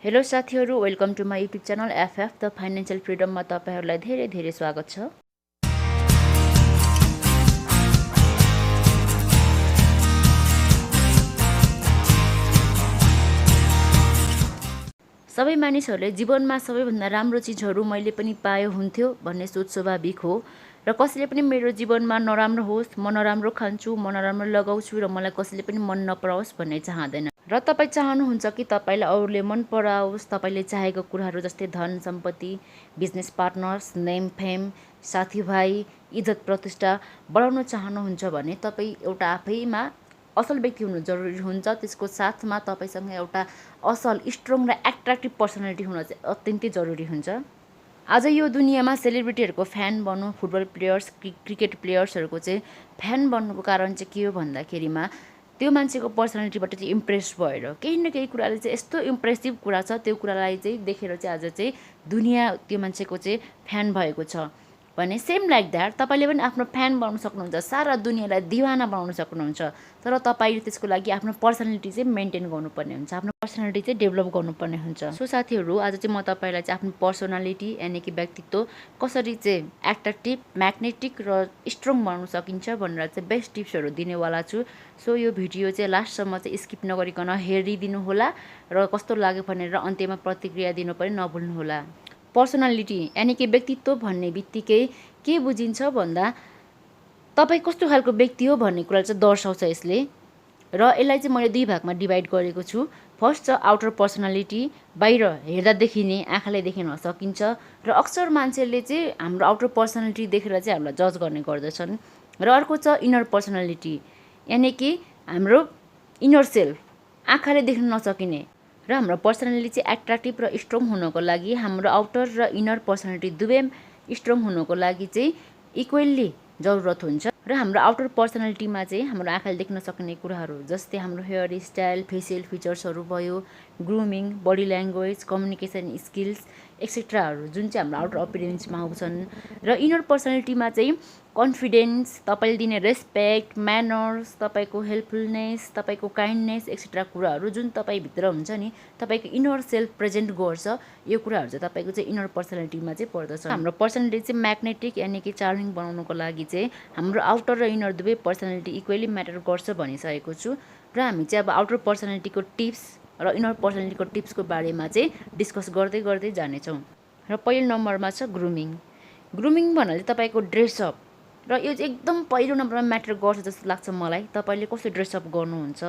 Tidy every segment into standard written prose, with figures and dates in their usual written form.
Hello साथीहरू, welcome to my YouTube channel FF the financial फ्रिडममा तपाईँहरूलाई धेरै धेरै स्वागत छ। सबै मानिसहरूले जीवनमा सबैभन्दा राम्रो चिजहरू मैले पनि पाए हुन्थ्यो भन्ने सोच स्वाभाविक हो र कसैले पनि मेरो जीवनमा नराम्रो होस्, म नराम्रो खान्छु, म नराम्रो लगाउँछु र मलाई कसैले पनि मन नपराओस् भन्ने चाहँदैन। र तपाईँ चाहनुहुन्छ कि तपाईँलाई अरूले मन पराओस्, तपाईँले चाहेको कुराहरू जस्तै धन सम्पत्ति, बिजनेस पार्टनर्स, नेम फेम, साथीभाइ, इज्जत प्रतिष्ठा बढाउन चाहनुहुन्छ भने तपाईँ एउटा आफैमा असल व्यक्ति हुनु जरुरी हुन्छ। त्यसको साथमा तपाईँसँग एउटा असल, स्ट्रङ र एट्र्याक्टिभ पर्सनालिटी हुन चाहिँ अत्यन्तै जरुरी हुन्छ। आज यो दुनियाँमा सेलिब्रिटीहरूको फ्यान बन्नु, फुटबल प्लेयर्स, क्रिकेट प्लेयर्सहरूको चाहिँ फ्यान बन्नुको कारण चाहिँ के हो भन्दाखेरिमा त्यो मान्छेको पर्सनालिटीबाट चाहिँ इम्प्रेस भएर केही न केही कुराले चाहिँ यस्तो इम्प्रेसिभ कुरा छ, त्यो कुरालाई चाहिँ देखेर चाहिँ आज चाहिँ दुनियाँ त्यो मान्छेको चाहिँ फ्यान भएको छ भने सेम लाइक द्याट तपाईँले पनि आफ्नो फ्यान बनाउन सक्नुहुन्छ, सारा दुनियाँलाई दिवाना बनाउन सक्नुहुन्छ। तर तपाईँले त्यसको लागि आफ्नो पर्सनालिटी चाहिँ मेन्टेन गर्नुपर्ने हुन्छ, आफ्नो पर्सनालिटी चाहिँ डेभलप गर्नुपर्ने हुन्छ। सो साथीहरू, आज चाहिँ म तपाईँलाई चाहिँ आफ्नो पर्सनालिटी यानि कि व्यक्तित्व कसरी चाहिँ एट्र्याक्टिभ, म्याग्नेटिक र स्ट्रङ बनाउन सकिन्छ भनेर चाहिँ बेस्ट टिप्सहरू दिनेवाला छु। सो यो भिडियो चाहिँ लास्टसम्म चाहिँ स्किप नगरिकन हेरिदिनु होला र कस्तो लाग्यो भनेर अन्त्यमा प्रतिक्रिया दिनु पनि नभुल्नुहोला। पर्सनालिटी यानि कि व्यक्तित्व भन्ने बित्तिकै के बुझिन्छ भन्दा तपाईँ कस्तो खालको व्यक्ति हो भन्ने कुरा चाहिँ दर्शाउँछ यसले। र यसलाई चाहिँ मैले दुई भागमा डिभाइड गरेको छु। फर्स्ट छ आउटर पर्सनालिटी, बाहिर हेर्दा देखिने, आँखाले देखिन सकिन्छ र अक्सर मान्छेले चाहिँ हाम्रो आउटर पर्सनालिटी देखेर चाहिँ हामीलाई जज गर्ने गर्दछन्। र अर्को छ इनर पर्सनालिटी यानि कि हाम्रो इनर सेल्फ, आँखाले देख्न नसकिने। र हाम्रो पर्सनालिटी चाहिँ एट्र्याक्टिभ र स्ट्रङ हुनको लागि हाम्रो आउटर र इनर पर्सनालिटी दुवै स्ट्रङ हुनको लागि चाहिँ इक्वल्ली जरुरत हुन्छ। र हाम्रो आउटर पर्सनालिटीमा चाहिँ हाम्रो आँखाले देख्न सक्ने कुराहरू जस्तै हाम्रो हेयर स्टाइल, फेसियल फिचर्सहरू भयो, grooming, body language, communication skills एक्सेट्राहरू जुन चाहिँ हाम्रो आउटर अपियरेन्समा आउँछन्। र इनर पर्सनालिटीमा चाहिँ कन्फिडेन्स, तपाईँले दिने रेस्पेक्ट, म्यानर्स, तपाईँको हेल्पफुलनेस, तपाईँको काइन्डनेस एक्सेट्रा कुराहरू जुन तपाईँभित्र हुन्छ नि, तपाईँको इनर सेल्फ प्रेजेन्ट गर्छ, यो कुराहरू चाहिँ तपाईँको चाहिँ इनर पर्सनालिटीमा चाहिँ पर्दछ। हाम्रो पर्सनालिटी चाहिँ म्याग्नेटिक यानि कि चार्मिङ बनाउनको लागि चाहिँ हाम्रो आउटर र इनर दुवै पर्सनालिटी इक्वली म्याटर गर्छ भनिसकेको छु। र हामी चाहिँ अब आउटर पर्सनालिटीको टिप्स र इनर पर्सनालिटीको टिप्सको बारेमा चाहिँ डिस्कस गर्दै गर्दै जानेछौँ। र पहिलो नम्बरमा छ ग्रुमिङ। ग्रुमिङ भन्नाले तपाईँको ड्रेसअप, र यो चाहिँ एकदम पहिलो नम्बरमा म्याटर गर्छ जस्तो लाग्छ मलाई। तपाईँले कस्तो ड्रेसअप गर्नुहुन्छ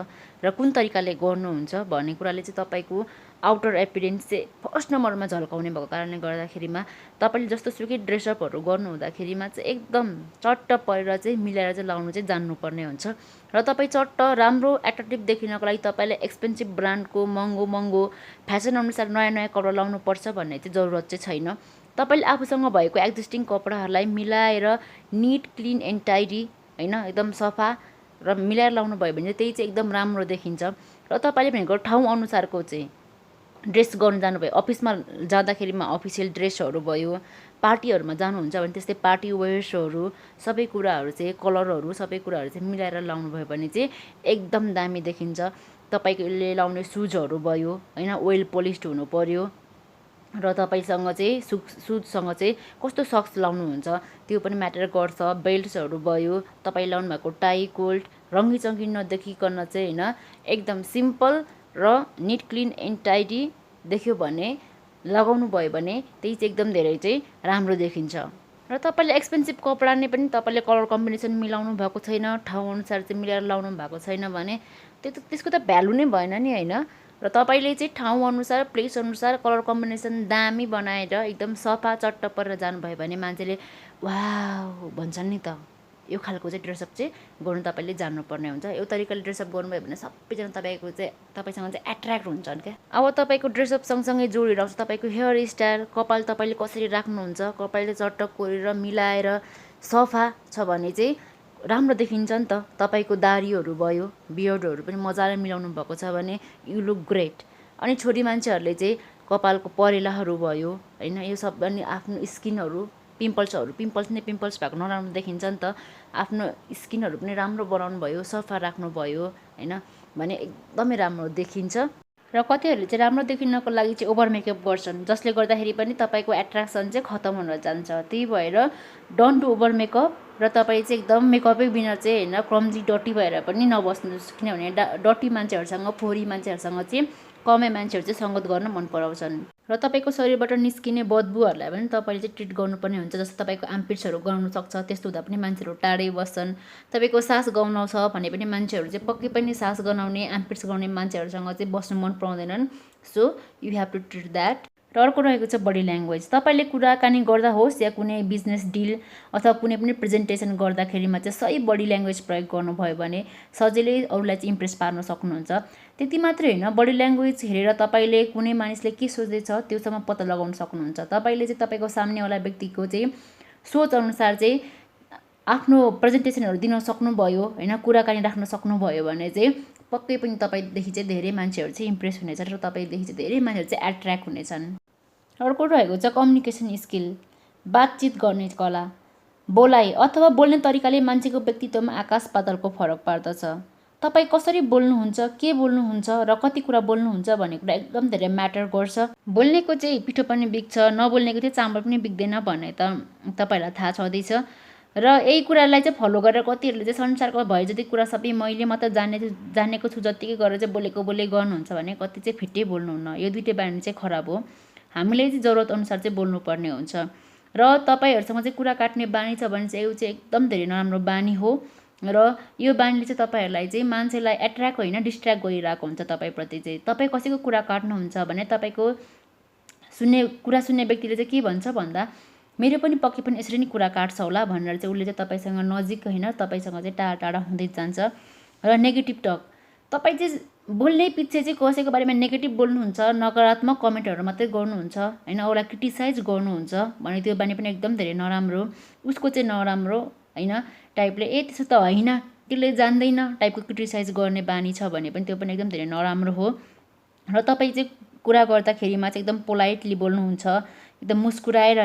र कुन तरिकाले गर्नुहुन्छ भन्ने कुराले चाहिँ तपाईँको आउटर एपिरेन्स चाहिँ फर्स्ट नम्बरमा झल्काउने भएको कारणले गर्दाखेरिमा तपाईँले जस्तो सुकै ड्रेसअपहरू गर्नु हुँदाखेरिमा चाहिँ एकदम चट्ट परेर चाहिँ मिलाएर चाहिँ लाउनु चाहिँ जान्नुपर्ने हुन्छ। र तपाईँ चट्ट राम्रो एट्र्याक्टिभ देखिनको लागि तपाईँले एक्सपेन्सिभ ब्रान्डको महँगो फ्यासन अनुसार नयाँ नयाँ कपडा लाउनुपर्छ भन्ने चाहिँ जरुरत चाहिँ छैन। तपाईँले आफूसँग भएको एक्जिस्टिङ कपडाहरूलाई मिलाएर निट, क्लिन एन्ड टाइडी, होइन, एकदम सफा र मिलाएर लाउनु भयो भने त्यही चाहिँ एकदम राम्रो देखिन्छ। र तपाईँले भनेको ठाउँ अनुसारको चाहिँ ड्रेस गर्नु जानुभयो, अफिसमा जाँदाखेरिमा अफिसियल ड्रेसहरू भयो, पार्टीहरूमा जानुहुन्छ भने त्यस्तै पार्टी वेयर्सहरू, सबै कुराहरू चाहिँ कलरहरू सबै कुराहरू चाहिँ मिलाएर लाउनु भयो भने चाहिँ एकदम दामी देखिन्छ। तपाईँले लाउने सुजहरू भयो, होइन, वेल पोलिस्ड हुनु पर्यो। र तपाईँसँग चाहिँ सुजसँग चाहिँ कस्तो सक्स लाउनुहुन्छ त्यो पनि म्याटर गर्छ। बेल्ट्सहरू भयो, तपाईँ लाउनु भएको टाई, कोल्ट रङ्गी चङ्गी नदेखिकन चाहिँ, होइन, एकदम सिम्पल र निट, क्लिन एन्ड टाइडी देख्यो भने लगाउनु भयो भने त्यही चाहिँ एकदम धेरै चाहिँ राम्रो देखिन्छ। र तपाईँले एक्सपेन्सिभ कपडा नै पनि तपाईँले कलर कम्बिनेसन मिलाउनु भएको छैन, ठाउँ अनुसार चाहिँ मिलाएर लाउनु भएको छैन भने त्यसको त भ्यालु नै भएन नि, होइन। र तपाईँले चाहिँ ठाउँ अनुसार, प्लेस अनुसार कलर कम्बिनेसन दामी बनाएर एकदम सफा चट्ट परेर जानुभयो भने मान्छेले वाउ भन्छन् नि त। यो खालको चाहिँ ड्रेसअप चाहिँ गर्नु तपाईँले जान्नुपर्ने हुन्छ। यो तरिकाले ड्रेसअप गर्नुभयो भने सबैजना तपाईँसँग चाहिँ एट्र्याक्ट हुन्छन् क्या। अब तपाईँको ड्रेसअप सँगसँगै जोडेर आउँछ तपाईँको हेयर स्टाइल, कपाल तपाईँले कसरी राख्नुहुन्छ, कपालले चट्ट कोरेर मिलाएर सफा छ भने चाहिँ राम्रो देखिन्छ नि त। तपाईँको दाढीहरू भयो, बियर्डहरू पनि मजाले मिलाउनु भएको छ भने यु लुक ग्रेट। अनि छोरी मान्छेहरूले चाहिँ कपालको परेलाहरू भयो, होइन, यो सब अनि आफ्नो स्किनहरू, पिम्पल्स भएको नराम्रो देखिन्छ नि त। आफ्नो स्किनहरू पनि राम्रो बनाउनु भयो, सफा राख्नु भयो, होइन भने एकदमै राम्रो देखिन्छ। र र कतिहरूले चाहिँ राम्रो देखिनको लागि चाहिँ ओभर मेकअप गर्छन्, जसले गर्दाखेरि पनि तपाईँको एट्र्याक्सन चाहिँ खतम हुन जान्छ। त्यही भएर डोन्ट डु ओभर मेकअप र तपाईँ चाहिँ एकदम मेकअपै बिना चाहिँ होइन क्लम्जी डटी भएर पनि नबस्नुहोस्, किनभने डटी मान्छेहरूसँग फोहोरी मान्छेहरूसँग चाहिँ कमै मान्छेहरू चाहिँ सङ्गत गर्न मन पराउँछन्। र तपाईँको शरीरबाट निस्किने बदबुहरूलाई पनि तपाईँले चाहिँ ट्रिट गर्नुपर्ने हुन्छ। जस्तो तपाईँको आर्मपिट्सहरू गनाउन सक्छ, त्यस्तो हुँदा पनि मान्छेहरू टाढै बस्छन्। तपाईँको सास गनाउँछ भने पनि मान्छेहरू चाहिँ पक्कै पनि सास गनाउने आर्मपिट्स गनाउने मान्छेहरूसँग चाहिँ बस्नु मन पराउँदैनन्। So you have to treat that. र अर्को रहेको छ बडी ल्याङ्ग्वेज। तपाईँले कुराकानी गर्दा होस् या कुनै बिजनेस डिल अथवा कुनै पनि प्रेजेन्टेसन गर्दाखेरिमा चाहिँ सही बडी ल्याङ्ग्वेज प्रयोग गर्नुभयो भने सजिलै अरूलाई चाहिँ इम्प्रेस पार्न सक्नुहुन्छ। त्यति मात्रै होइन, बडी ल्याङ्ग्वेज हेरेर तपाईँले कुनै मानिसले के सोच्दैछ त्योसम्म पत्ता लगाउन सक्नुहुन्छ। तपाईँले चाहिँ तपाईँको सामनेवाला व्यक्तिको चाहिँ सोचअनुसार चाहिँ आफ्नो प्रेजेन्टेसनहरू दिन सक्नुभयो होइन, कुराकानी राख्न सक्नुभयो भने चाहिँ पक्कै पनि तपाईँदेखि चाहिँ धेरै मान्छेहरू चाहिँ इम्प्रेस हुनेछन् र तपाईँदेखि चाहिँ धेरै मान्छेहरू चाहिँ एट्र्याक्ट हुनेछन्। अर्को रहेको छ कम्युनिकेसन स्किल, बातचित गर्ने कला। बोलाइ अथवा बोल्ने तरिकाले मान्छेको व्यक्तित्वमा आकाश पातालको फरक पार्दछ। तपाईँ कसरी बोल्नुहुन्छ, के बोल्नुहुन्छ र कति कुरा बोल्नुहुन्छ भन्ने कुरा एकदम धेरै म्याटर गर्छ। बोल्नेको चाहिँ पिठो पनि बिग्छ, नबोल्नेको चाहिँ चामल पनि बिग्दैन भन्ने त तपाईँहरूलाई थाहा छँदैछ। र यही कुरालाई चाहिँ फलो गरेर कतिहरूले चाहिँ संसारको भए जति कुरा सबै मैले मात्र जानेको छु जतिकै गरेर चाहिँ बोलेको बोले गर्नुहुन्छ भने कति चाहिँ फिट्टै बोल्नुहुन्न। यो दुइटै बानी चाहिँ खराब हो। हामीले चाहिँ जरुरत अनुसार चाहिँ बोल्नुपर्ने हुन्छ। र तपाईँहरूसँग चाहिँ कुरा काट्ने बानी छ भने चाहिँ यो चाहिँ एकदम धेरै नराम्रो बानी हो। र यो बानीले चाहिँ तपाईँहरूलाई चाहिँ मान्छेलाई एट्र्याक्ट होइन डिस्ट्र्याक्ट गरिरहेको हुन्छ तपाईँप्रति चाहिँ। तपाईँ कसैको कुरा काट्नुहुन्छ भने तपाईँको कुरा सुन्ने व्यक्तिले चाहिँ के भन्छ भन्दा मेरो पनि पक्कै पनि यसरी नै कुरा काट्छ होला भनेर चाहिँ उसले चाहिँ तपाईँसँग नजिक होइन तपाईँसँग चाहिँ टाढा टाढा हुँदै जान्छ। र नेगेटिभ टक, तपाईँ चाहिँ बोल्ने पछि चाहिँ कसैको बारेमा नेगेटिभ बोल्नुहुन्छ, नकारात्मक कमेन्टहरू मात्रै गर्नुहुन्छ होइन, उसलाई क्रिटिसाइज गर्नुहुन्छ भने त्यो बानी पनि एकदम धेरै नराम्रो, उसको चाहिँ नराम्रो होइन टाइपले त्यसो त होइन त्यसले जान्दैन टाइपको क्रिटिसाइज गर्ने बानी छ भने पनि त्यो पनि एकदम धेरै नराम्रो हो। र तपाईँ चाहिँ कुरा गर्दाखेरिमा चाहिँ एकदम पोलाइटली बोल्नुहुन्छ, एकदम मुस्कुराएर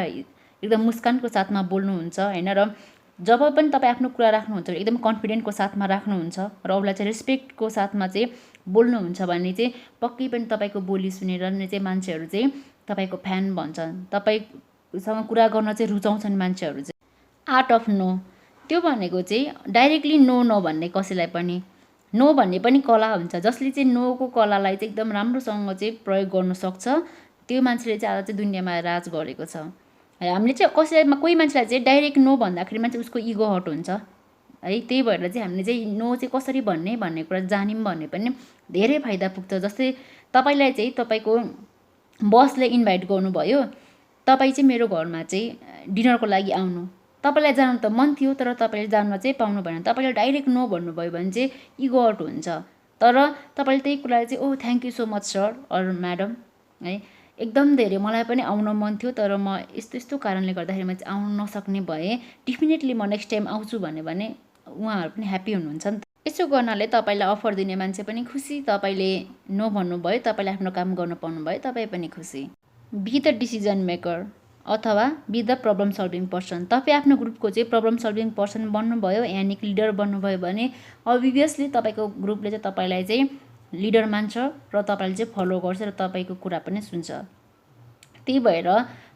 एकदम मुस्कानको साथमा बोल्नुहुन्छ होइन। र जब पनि तपाईँ आफ्नो कुरा राख्नुहुन्छ एकदम कन्फिडेन्टको साथमा राख्नुहुन्छ र उसलाई चाहिँ रेस्पेक्टको साथमा चाहिँ बोल्नुहुन्छ भने चाहिँ पक्कै पनि तपाईँको बोली सुनेर नै चाहिँ मान्छेहरू चाहिँ तपाईँको फ्यान भन्छन्, तपाईँसँग कुरा गर्न चाहिँ रुचाउँछन् मान्छेहरू चाहिँ। आर्ट अफ नो, त्यो भनेको चाहिँ डाइरेक्टली नो नभन्ने, कसैलाई पनि नो भन्ने पनि कला हुन्छ। जसले चाहिँ नोको कलालाई चाहिँ एकदम राम्रोसँग चाहिँ प्रयोग गर्न सक्छ त्यो मान्छेले चाहिँ आज चाहिँ दुनियाँमा राज गरेको छ। हामीले चाहिँ कसैलाई कोही मान्छेलाई चाहिँ डाइरेक्ट नो भन्दाखेरिमा चाहिँ उसको इगो हट हुन्छ है। त्यही भएर चाहिँ हामीले चाहिँ नो चाहिँ कसरी भन्ने कुरा जान्यौँ भने पनि धेरै फाइदा पुग्छ। जस्तै तपाईँलाई चाहिँ तपाईँको बसले इन्भाइट गर्नुभयो, तपाईँ चाहिँ मेरो घरमा चाहिँ डिनरको लागि आउनु, तपाईँलाई जानु त मन थियो तर तपाईँले जान्न चाहिँ पाउनु भएन, तपाईँले डाइरेक्ट नो भन्नुभयो भने चाहिँ इगो हट हुन्छ। तर तपाईँले त्यही कुरालाई चाहिँ oh thank you so much sir or madam है, एकदम धेरै मलाई पनि आउन मन थियो तर म यस्तो यस्तो कारणले गर्दाखेरि म चाहिँ आउन नसक्ने भएँ, डेफिनेटली म नेक्स्ट टाइम आउँछु भने उहाँहरू पनि ह्याप्पी हुनुहुन्छ नि त। यसो गर्नाले तपाईँलाई अफर दिने मान्छे पनि खुसी, तपाईँले नो भन्नुभयो, तपाईँले आफ्नो काम गर्न पाउनुभयो, तपाईँ पनि खुसी। बी द डिसिजन मेकर अथवा be the problem solving person. तपाईँ आफ्नो ग्रुपको चाहिँ प्रब्लम सल्भिङ पर्सन बन्नुभयो यानि लिडर बन्नुभयो भने अभियसली तपाईँको ग्रुपले चाहिँ तपाईँलाई चाहिँ लिडर मान्छ र तपाईँले चाहिँ फलो गर्छ र तपाईँको कुरा पनि सुन्छ। त्यही भएर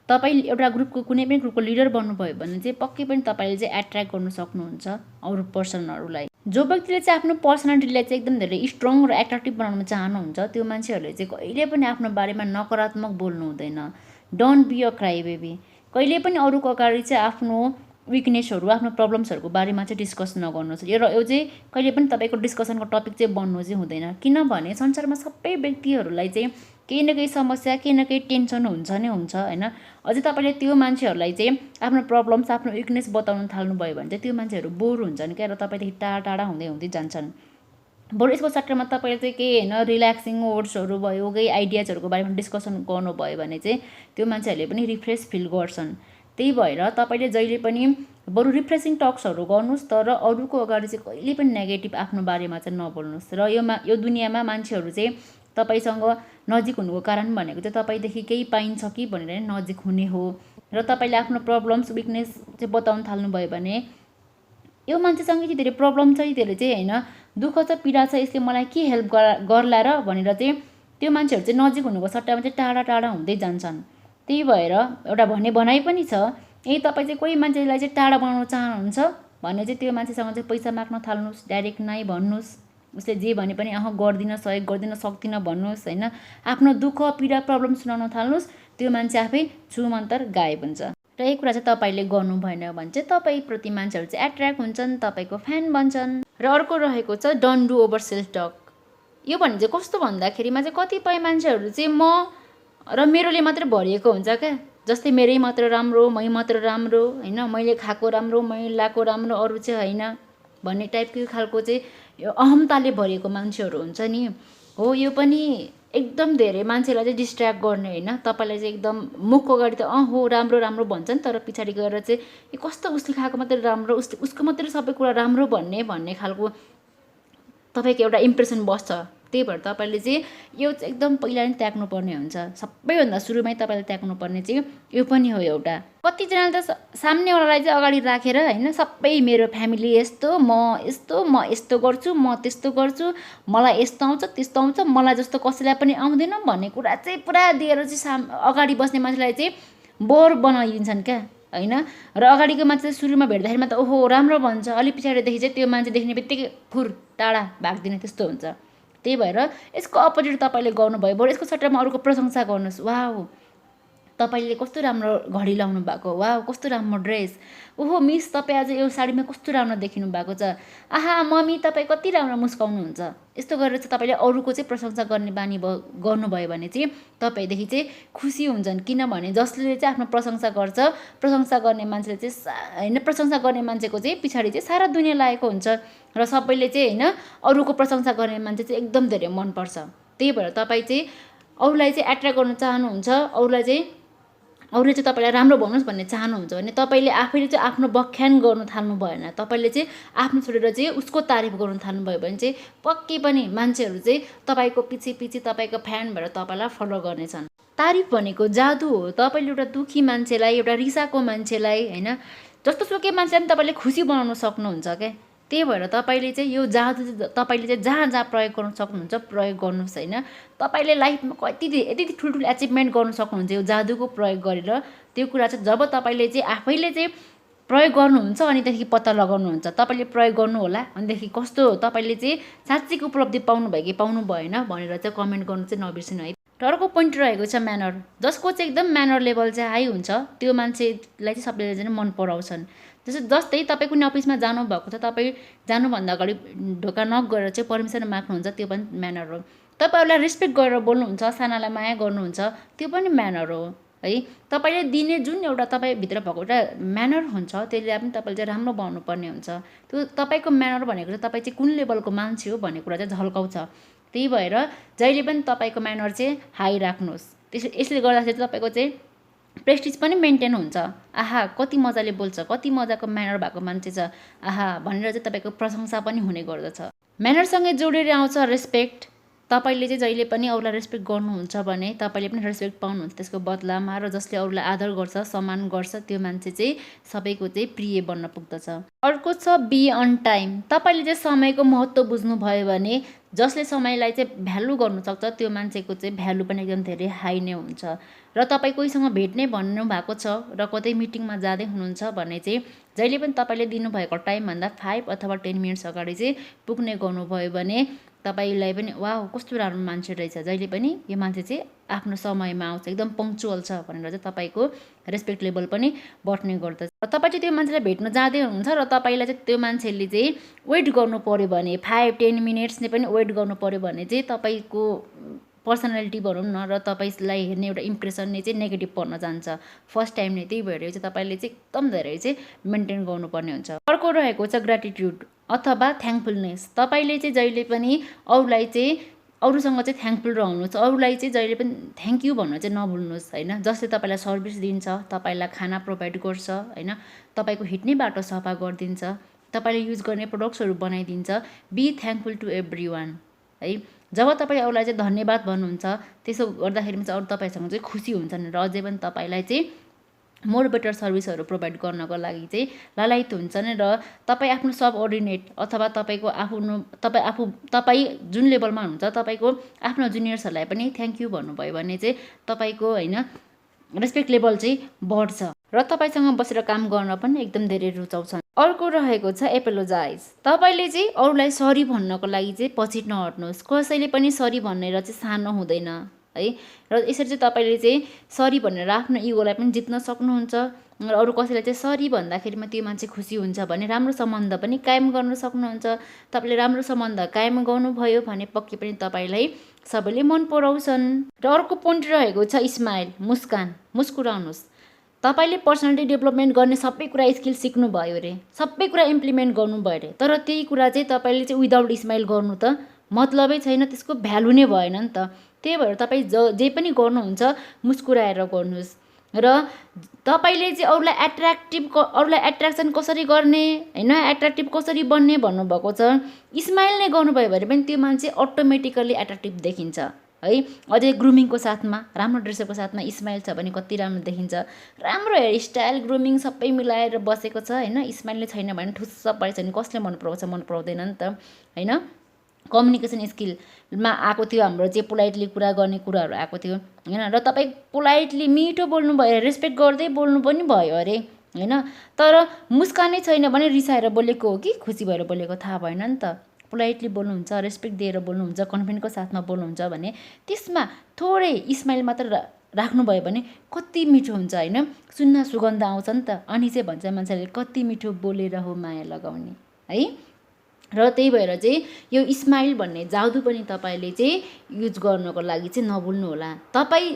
तपाईँ एउटा ग्रुपको कुनै पनि ग्रुपको लिडर बन्नुभयो भने चाहिँ पक्कै पनि तपाईँले चाहिँ एट्र्याक्ट गर्न सक्नुहुन्छ अरू पर्सनहरूलाई। जो व्यक्तिले चाहिँ आफ्नो पर्सनालिटीलाई चाहिँ एकदम धेरै स्ट्रङ र एट्र्याक्टिभ बनाउन चाहनुहुन्छ त्यो मान्छेहरूले चाहिँ कहिले पनि आफ्नो बारेमा नकारात्मक बोल्नु हुँदैन। Don't be a cry baby. कहिले पनि अरूको अगाडि चाहिँ आफ्नो विकनेसहरू आफ्नो प्रब्लम्सहरूको बारेमा चाहिँ डिस्कस नगर्नुहोस्। र यो चाहिँ कहिले पनि तपाईँको डिस्कसनको टपिक चाहिँ बन्नु चाहिँ हुँदैन, किनभने संसारमा सबै व्यक्तिहरूलाई चाहिँ केही न केही समस्या केही न केही टेन्सन हुन्छ नै हुन्छ होइन। अझै तपाईँले त्यो मान्छेहरूलाई चाहिँ आफ्नो प्रब्लम्स आफ्नो विकनेस बताउन थाल्नुभयो भने चाहिँ त्यो मान्छेहरू बोर हुन्छन् क्या र तपाईँदेखि टाढा टाढा हुँदै हुँदै जान्छन्। बरु यसको सट्टामा तपाईँले चाहिँ केही होइन रिल्याक्सिङ वर्ड्सहरू भयो, केही आइडियाजहरूको बारेमा डिस्कसन गर्नुभयो भने चाहिँ त्यो मान्छेहरूले पनि रिफ्रेस फिल गर्छन्। त्यही भएर तपाईँले जहिले पनि बरु रिफ्रेसिङ टक्सहरू गर्नुहोस् तर अरूको अगाडि चाहिँ कहिले पनि नेगेटिभ आफ्नो बारेमा चाहिँ नबोल्नुहोस्। र यो दुनियाँमा मान्छेहरू चाहिँ तपाईँसँग नजिक हुनुको कारण भनेको चाहिँ तपाईँदेखि केही पाइन्छ कि भनेर नजिक हुने हो। र तपाईँले आफ्नो प्रब्लम्स विकनेस चाहिँ बताउन थाल्नुभयो भने यो मान्छेसँग चाहिँ धेरै प्रब्लम छ, त्यसले चाहिँ होइन दुःख छ पीडा छ, यसले मलाई के हेल्प गर्ला र भनेर चाहिँ त्यो मान्छेहरू चाहिँ नजिक हुनुको सट्टामा चाहिँ टाढा टाढा हुँदै जान्छन्। त्यही भएर एउटा भनाइ पनि छ, यही तपाईँ चाहिँ कोही मान्छेलाई चाहिँ टाढा बनाउन चाहनुहुन्छ भने चाहिँ त्यो मान्छेसँग चाहिँ पैसा माग्न थाल्नुहोस्, डाइरेक्ट नै भन्नुहोस्। उसले जे भने पनि गर्दिनँ, सहयोग गर्दिनँ, सक्दिनँ भन्नुहोस् होइन। आफ्नो दुःख पीडा प्रब्लम सुनाउन थाल्नुहोस्, त्यो मान्छे आफै छुमन्तर गायब हुन्छ। र यही कुरा चाहिँ तपाईँले गर्नु भएन भने चाहिँ तपाईँप्रति मान्छेहरू चाहिँ एट्र्याक्ट हुन्छन्, तपाईँको फ्यान बन्छन्। र अर्को रहेको छ don't do over self talk. यो भने चाहिँ कस्तो भन्दाखेरिमा चाहिँ कतिपय मान्छेहरू चाहिँ म र मेरोले मात्रै भरिएको हुन्छ क्या। जस्तै मेरै मात्र राम्रो, मै मात्र राम्रो होइन, मैले खाएको राम्रो, मैले लाएको राम्रो, अरू चाहिँ होइन भन्ने टाइपको खालको चाहिँ यो अहमताले भरिएको मान्छेहरू हुन्छ नि। हो, यो पनि एकदम धेरै मान्छेलाई चाहिँ डिस्ट्र्याक्ट गर्ने होइन। तपाईँलाई चाहिँ एकदम मुखको अगाडि त हो राम्रो राम्रो भन्छ नि, तर पछाडि गएर चाहिँ यो कस्तो उसले खाएको मात्रै राम्रो, उसको मात्रै सबै कुरा राम्रो भन्ने खालको तपाईँको एउटा इम्प्रेसन बस्छ। त्यही भएर तपाईँले चाहिँ यो चाहिँ एकदम पहिला नै त्याग्नुपर्ने हुन्छ। सबैभन्दा सुरुमै तपाईँले त्याग्नुपर्ने चाहिँ यो पनि हो एउटा। कतिजनाले त सामनेवालालाई चाहिँ अगाडि राखेर होइन, सबै मेरो फ्यामिली यस्तो, म यस्तो गर्छु, म त्यस्तो गर्छु, मलाई यस्तो आउँछ त्यस्तो आउँछ, मलाई जस्तो कसैलाई पनि आउँदैन भन्ने कुरा चाहिँ पुरा दिएर चाहिँ अगाडि बस्ने मान्छेलाई चाहिँ बोर बनाइदिन्छन् क्या होइन। र अगाडिको मान्छे चाहिँ सुरुमा भेट्दाखेरिमा त ओहो राम्रो भन्छ, अलिक पछाडिदेखि चाहिँ त्यो मान्छे देख्ने बित्तिकै फुर टाढा भागिदिने त्यस्तो हुन्छ। त्यही भएर यसको अपोजिट तपाईँले गर्नुभयो, बरु यसको सट्टामा अरूको प्रशंसा गर्नुहोस्। वाउ तपाईँले कस्तो राम्रो घडी लाउनु भएको, वाउ कस्तो राम्रो ड्रेस, ओहो मिस तपाईँ आज यो साडीमा कस्तो राम्रो देखिनु भएको छ, आहा मम्मी तपाईँ कति राम्रो मुस्काउनुहुन्छ। यस्तो गरेर चाहिँ तपाईँले अरूको चाहिँ प्रशंसा गर्ने बानी गर्नुभयो भने चाहिँ तपाईँदेखि चाहिँ खुसी हुन्छन्। किनभने जसले चाहिँ आफ्नो प्रशंसा गर्छ, प्रशंसा गर्ने मान्छेले चाहिँ होइन, प्रशंसा गर्ने मान्छेको चाहिँ पछाडि चाहिँ सारा दुनियाँ लागेको हुन्छ। र सबैले चाहिँ होइन अरूको प्रशंसा गर्ने मान्छे चाहिँ एकदम धेरै मनपर्छ। त्यही भएर तपाईँ चाहिँ अरूलाई चाहिँ एट्र्याक्ट गर्न चाहनुहुन्छ, अरूले चाहिँ तपाईँलाई राम्रो भन्नुहोस् भन्ने चाहनुहुन्छ भने तपाईँले आफैले चाहिँ आफ्नो व्याख्यान गर्नु थाल्नु भएन। तपाईँले चाहिँ आफ्नो छोडेर चाहिँ उसको तारिफ गर्नु थाल्नुभयो भने चाहिँ पक्कै पनि मान्छेहरू चाहिँ तपाईँको पछि तपाईँको फ्यान भएर तपाईँलाई फलो गर्नेछन्। तारिफ भनेको जादु हो। तपाईँले एउटा दुखी मान्छेलाई, एउटा रिसाएको मान्छेलाई होइन, जस्तो सुकै मान्छेलाई पनि तपाईँले खुसी बनाउन सक्नुहुन्छ क्या। त्यही भएर तपाईँले चाहिँ यो जादु तपाईँले चाहिँ जहाँ जहाँ प्रयोग गर्न सक्नुहुन्छ प्रयोग गर्नुहोस् होइन। तपाईँले लाइफमा यति ठुल्ठुलो एचिभमेन्ट गर्न सक्नुहुन्छ यो जादुको प्रयोग गरेर। त्यो कुरा चाहिँ जब तपाईँले चाहिँ आफैले चाहिँ प्रयोग गर्नुहुन्छ अनि त्यहाँदेखि पत्ता लगाउनुहुन्छ। तपाईँले प्रयोग गर्नु होला अनिदेखि कस्तो तपाईँले चाहिँ साँच्चीको उपलब्धि पाउनुभयो कि पाउनु भएन भनेर चाहिँ कमेन्ट गर्नु चाहिँ नबिर्सिनु है। र अर्को पोइन्ट रहेको छ म्यानर। जसको चाहिँ एकदम म्यानर लेभल चाहिँ हाई हुन्छ त्यो मान्छेलाई चाहिँ सबैले चाहिँ मन पराउँछन्। जस्तै तपाईँ कुनै अफिसमा जानुभएको छ, तपाईँ जानुभन्दा अगाडि ढोका नक गरेर चाहिँ पर्मिसन माग्नुहुन्छ, त्यो पनि म्यानर हो। तपाईँहरूलाई रेस्पेक्ट गरेर बोल्नुहुन्छ, सानालाई माया गर्नुहुन्छ, त्यो पनि म्यानर हो है। तपाईँले दिने जुन एउटा तपाईँभित्र भएको एउटा म्यानर हुन्छ त्यसले पनि तपाईँले चाहिँ राम्रो बनाउनु पर्ने हुन्छ। त्यो तपाईँको म्यानर भनेको चाहिँ तपाईँ चाहिँ कुन लेभलको मान्छे हो भन्ने कुरा चाहिँ झल्काउँछ। त्यही भएर जहिले पनि तपाईँको म्यानर चाहिँ हाई राख्नुहोस्। यसले गर्दाखेरि तपाईँको चाहिँ प्रेस्टिज पनि मेन्टेन हुन्छ। आहा कति मजाले बोल्छ, कति मजाको म्यानर भएको मान्छे छ आहा भनेर चाहिँ तपाईँको प्रशंसा पनि हुने गर्दछ। म्यानरसँगै जोडेर आउँछ रेस्पेक्ट। तपाईँले चाहिँ जहिले पनि अरूलाई रेस्पेक्ट गर्नुहुन्छ भने तपाईँले पनि रेस्पेक्ट पाउनुहुन्छ त्यसको बदलामा। र जसले अरूलाई आदर गर्छ, सम्मान गर्छ त्यो मान्छे चाहिँ सबैको चाहिँ प्रिय बन्न पुग्दछ। अर्को छ बी अन टाइम। तपाईँले चाहिँ समयको महत्त्व बुझ्नुभयो भने जसले समयलाई चाहिँ भ्यालु गर्नुसक्छ त्यो मान्छेको चाहिँ भ्यालु पनि एकदम धेरै हाई नै हुन्छ। र तपाईँ कोहीसँग भेट्ने भन्नुभएको छ र कतै मिटिङमा जाँदै हुनुहुन्छ भने चाहिँ जहिले पनि तपाईँले दिनुभएको टाइमभन्दा 5 अथवा 10 मिनट्स अगाडि चाहिँ पुग्ने गर्नुभयो भने तपाईँलाई पनि वाह कस्तो राम्रो मान्छे रहेछ, जहिले पनि यो मान्छे चाहिँ आफ्नो समयमा आउँछ, एकदम पङ्क्चुअल छ भनेर चाहिँ तपाईँको रेस्पेक्ट लेभल पनि बढ्ने गर्दछ। तपाईँ चाहिँ त्यो मान्छेलाई भेट्न जाँदै हुनुहुन्छ र तपाईँलाई चाहिँ त्यो मान्छेले चाहिँ वेट गर्नु पऱ्यो भने 5-10 मिनट्सले पनि वेट गर्नु पऱ्यो भने चाहिँ तपाईँको पर्सनालिटी भनौँ न र तपाईँलाई हेर्ने एउटा इम्प्रेसन चाहिँ नेगेटिभ पर्न जान्छ फर्स्ट टाइम नै। त्यही भएर चाहिँ तपाईँले चाहिँ एकदम धेरै चाहिँ मेन्टेन गर्नुपर्ने हुन्छ। अर्को रहेको छ ग्र्याटिट्युड अथवा थ्याङ्कफुलनेस। तपाईँले चाहिँ जहिले पनि अरूसँग चाहिँ थ्याङ्कफुल रहनुहोस्। अरूलाई चाहिँ जहिले पनि थ्याङ्क यू भन्नु चाहिँ नभुल्नुहोस् होइन। जसले तपाईँलाई सर्भिस दिन्छ, तपाईँलाई खाना प्रोभाइड गर्छ होइन, तपाईँको हिँड्ने बाटो सफा गरिदिन्छ, तपाईँले युज गर्ने प्रडक्ट्सहरू बनाइदिन्छ, be thankful to every one है। जब तपाईँ अरूलाई चाहिँ धन्यवाद भन्नुहुन्छ त्यसो गर्दाखेरि चाहिँ अरू तपाईँसँग चाहिँ खुसी हुन्छन् र अझै पनि तपाईँलाई चाहिँ मोर बेटर सर्भिसहरू प्रोभाइड गर्नको लागि चाहिँ लालायित हुन्छन् र तपाईँ आफ्नो सबअर्डिनेट अथवा तपाईँको आफ्नो तपाईँ जुन लेभलमा हुनुहुन्छ तपाईँको आफ्नो जुनियर्सहरूलाई पनि थ्याङ्क यू भन्नुभयो भने चाहिँ तपाईँको होइन रेस्पेक्ट लेभल चाहिँ बढ्छ र तपाईँसँग बसेर काम गर्न पनि एकदम धेरै रुचाउँछन्। अर्को रहेको छ एपोलोजाइज। तपाईँले चाहिँ अरूलाई सरी भन्नको लागि चाहिँ पछि नहट्नुहोस्। कसैले पनि सरी भनेर चाहिँ सानो हुँदैन है। र यसरी चाहिँ तपाईँले चाहिँ सरी भनेर आफ्नो इगोलाई पनि जित्न सक्नुहुन्छ र अरू कसैलाई चाहिँ सरी भन्दाखेरिमा त्यो मान्छे खुसी हुन्छ भने राम्रो सम्बन्ध पनि कायम गर्न सक्नुहुन्छ। तपाईँले राम्रो सम्बन्ध कायम गर्नुभयो भने पक्कै पनि तपाईँलाई सबैले मन पराउँछन्। र अर्को पोइन्ट रहेको छ स्माइल, मुस्कुराउनुहोस्। तपाईँले पर्सनालिटी डेभलपमेन्ट गर्ने सबै कुरा स्किल सिक्नुभयो अरे, सबै कुरा इम्प्लिमेन्ट गर्नुभयो अरे, तर त्यही कुरा चाहिँ तपाईँले चाहिँ विदाउट स्माइल गर्नु त मतलबै छैन, त्यसको भ्यालु नै भएन नि त। त्यही भएर तपाईँ जे पनि गर्नुहुन्छ मुस्कुराएर गर्नुहोस्। र तपाईँले चाहिँ अरूलाई एट्र्याक्सन कसरी गर्ने होइन, एट्र्याक्टिभ कसरी बन्ने भन्नुभएको छ, स्माइल नै गर्नुभयो भने पनि त्यो मान्छे अटोमेटिकल्ली एट्र्याक्टिभ देखिन्छ है। अझै ग्रुमिङको साथमा, राम्रो ड्रेसअपको साथमा स्माइल छ भने कति राम्रो देखिन्छ। राम्रो हेयरस्टाइल, ग्रुमिङ सबै मिलाएर बसेको छ होइन, स्माइल नै छैन भने ठुस्स परेछ भने कसले मन पराउँछ, मन पराउँदैन नि त होइन। कम्युनिकेसन स्किलमा आएको थियो हाम्रो चाहिँ पोलाइटली कुरा गर्ने कुराहरू आएको थियो होइन। र तपाईँ पोलाइटली मिठो बोल्नु भयो, रेस्पेक्ट गर्दै बोल्नु पनि भयो अरे होइन। तर मुस्कानै छैन भने रिसाएर बोलेको हो कि खुसी भएर बोलेको थाहा भएन नि त। पोलाइटली बोल्नुहुन्छ, रेस्पेक्ट दिएर बोल्नुहुन्छ, कन्फिडेन्टको साथमा बोल्नुहुन्छ भने त्यसमा थोरै स्माइल मात्र राख्नुभयो भने कति मिठो हुन्छ होइन, सुन्न सुगन्ध आउँछ नि त। अनि चाहिँ भन्छ मान्छेले कति मिठो बोलेर हो माया लगाउने है। र त्यही भएर चाहिँ यो स्माइल भन्ने जादु पनि तपाईँले चाहिँ युज गर्नको लागि चाहिँ नभुल्नु होला। तपाईँ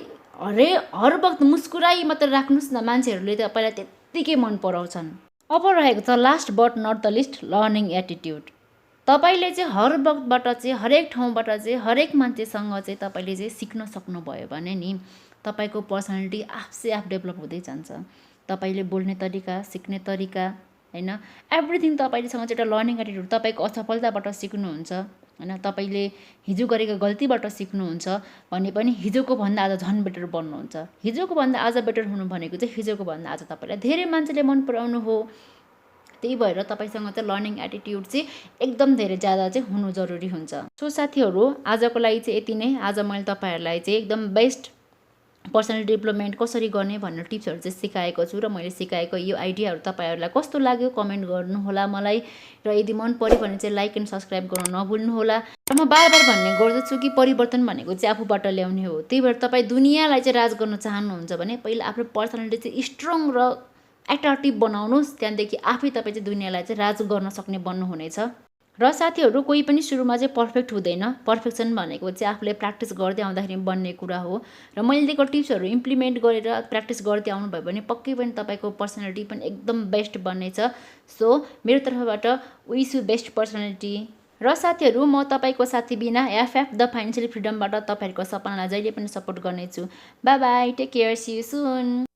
हर वक्त मुस्कुराई मात्र राख्नुहोस् न, मान्छेहरूले तपाईँलाई त्यत्तिकै मन पराउँछन्। अब रहेको छ last but not the least, learning attitude. तपाईँले चाहिँ हर वक्तबाट चाहिँ हरेक ठाउँबाट चाहिँ हरेक मान्छेसँग चाहिँ तपाईँले चाहिँ सिक्न सक्नुभयो भने नि तपाईँको पर्सनालिटी आफै आफ डेभलप हुँदै जान्छ। तपाईँले बोल्ने तरिका, सिक्ने तरिका होइन, एभ्रिथिङ तपाईँलेसँग चाहिँ एउटा लर्निङ एटिट्युड। तपाईँको असफलताबाट सिक्नुहुन्छ होइन, तपाईँले हिजो गरेको गल्तीबाट सिक्नुहुन्छ भने पनि हिजोको भन्दा आज झन् बेटर बन्नुहुन्छ। हिजोको भन्दा आज बेटर हुनु भनेको चाहिँ हिजोको भन्दा आज तपाईँलाई धेरै मान्छेले मन पराउनु हो। त्यही भएर तपाईँसँग चाहिँ लर्निङ एटिट्युड चाहिँ एकदम धेरै ज्यादा चाहिँ हुनु जरुरी हुन्छ। सो साथीहरू, आजको लागि चाहिँ यति नै। आज मैले तपाईँहरूलाई चाहिँ एकदम बेस्ट पर्सनालिटी डेभलपमेन्ट कसरी गर्ने भन्ने टिप्सहरू चाहिँ सिकाएको छु। र मैले सिकाएको यो आइडियाहरू तपाईँहरूलाई कस्तो लाग्यो कमेन्ट गर्नुहोला मलाई। र यदि मन पऱ्यो भने चाहिँ लाइक एन्ड सब्सक्राइब गर्न नभुल्नुहोला। र म बार बार भन्ने गर्दछु कि परिवर्तन भनेको चाहिँ आफूबाट ल्याउने हो। त्यही भएर तपाईँ दुनियाँलाई चाहिँ राज गर्न चाहनुहुन्छ भने पहिला आफ्नो पर्सनालिटी चाहिँ स्ट्रङ र एट्र्याक्टिभ बनाउनुहोस्, त्यहाँदेखि आफै तपाईँ चाहिँ दुनियाँलाई चाहिँ राज गर्न सक्ने बन्नुहुनेछ। र साथीहरू, कोही पनि सुरुमा चाहिँ पर्फेक्ट हुँदैन। पर्फेक्सन भनेको चाहिँ आफूले प्र्याक्टिस गर्दै आउँदाखेरि बन्ने कुरा हो। र मैले दिएको टिप्सहरू इम्प्लिमेन्ट गरेर प्र्याक्टिस गर्दै आउनुभयो भने पक्कै पनि तपाईँको पर्सनालिटी पनि एकदम बेस्ट बन्नेछ। सो मेरो तर्फबाट विश यु बेस्ट पर्सनालिटी। र साथीहरू, म तपाईँको साथी बिना एफएफ द फाइनेन्सियल फ्रिडमबाट तपाईँहरूको सपनालाई जहिले पनि सपोर्ट गर्नेछु। Bye bye, take care, see you soon.